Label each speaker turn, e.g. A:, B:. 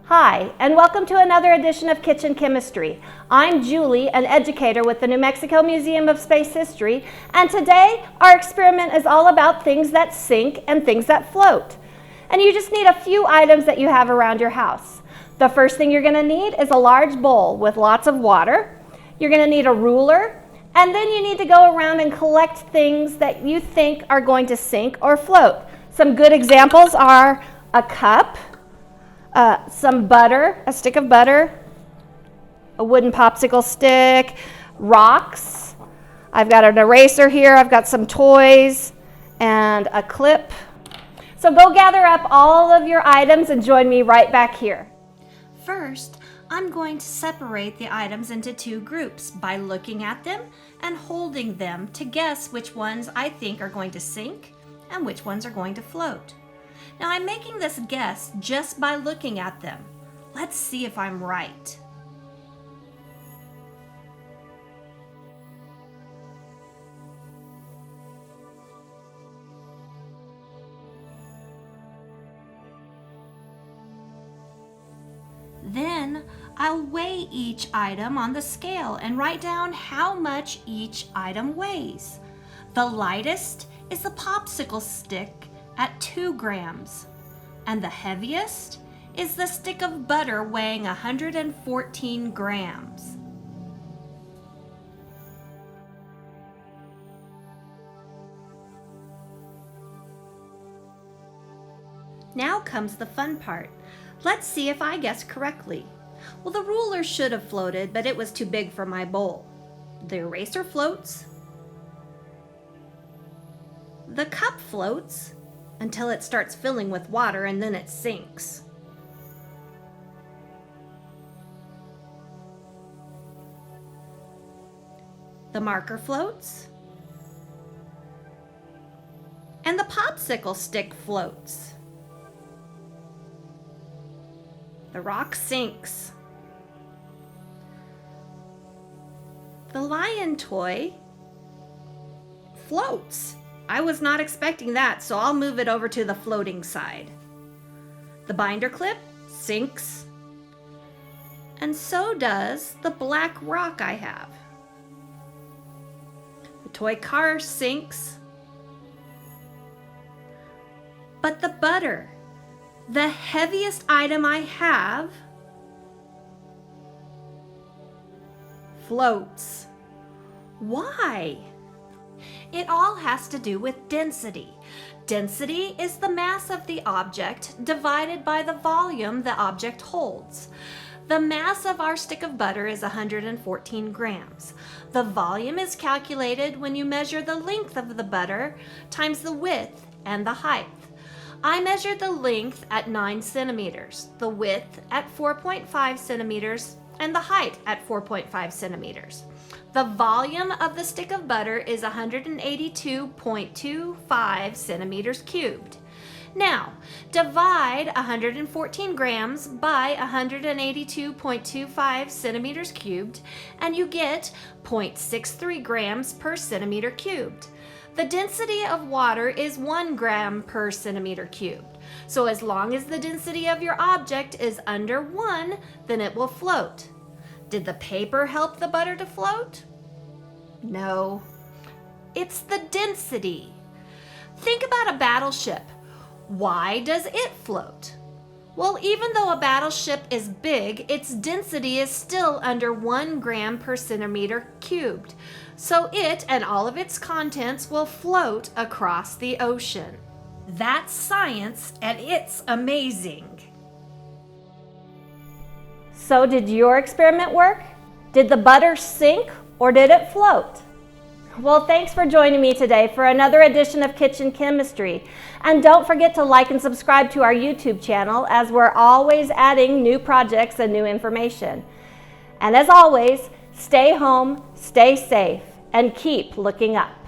A: Hi, and welcome to another edition of Kitchen Chemistry. I'm Julie, an educator with the New Mexico Museum of Space History, and today our experiment is all about things that sink and things that float. And you just need a few items that you have around your house. The first thing you're going to need is a large bowl with lots of water. You're going to need a ruler, and then you need to go around and collect things that you think are going to sink or float. Some good examples are a cup, some butter, a stick of butter, a wooden popsicle stick, rocks. I've got an eraser here, I've got some toys, and a clip. So go gather up all of your items and join me right back here.
B: First, I'm going to separate the items into two groups by looking at them and holding them to guess which ones I think are going to sink and which ones are going to float. Now I'm making this guess just by looking at them. Let's see if I'm right. Then I'll weigh each item on the scale and write down how much each item weighs. The lightest is the popsicle stick at 2 grams, and the heaviest is the stick of butter weighing 114 grams. Now comes the fun part. Let's see if I guess correctly. Well, the ruler should have floated, but it was too big for my bowl. The eraser floats. The cup floats until it starts filling with water and then it sinks. The marker floats. And the popsicle stick floats. The rock sinks. The lion toy floats. I was not expecting that, so I'll move it over to the floating side. The binder clip sinks, and so does the black rock I have. The toy car sinks, but the butter, the heaviest item I have, floats. Why? It all has to do with density. Density is the mass of the object divided by the volume the object holds. The mass of our stick of butter is 114 grams. The volume is calculated when you measure the length of the butter times the width and the height. I measured the length at 9 centimeters, the width at 4.5 centimeters, and the height at 4.5 centimeters. The volume of the stick of butter is 182.25 centimeters cubed. Now, divide 114 grams by 182.25 centimeters cubed, and you get 0.63 grams per centimeter cubed. The density of water is 1 gram per centimeter cubed. So as long as the density of your object is under 1, then it will float. Did the paper help the butter to float? No. It's the density. Think about a battleship. Why does it float? Well, even though a battleship is big, its density is still under 1 gram per centimeter cubed. So it and all of its contents will float across the ocean. That's science, and it's amazing.
A: So did your experiment work? Did the butter sink or did it float? Well, thanks for joining me today for another edition of Kitchen Chemistry. And don't forget to like and subscribe to our YouTube channel, as we're always adding new projects and new information. And as always, stay home, stay safe, and keep looking up.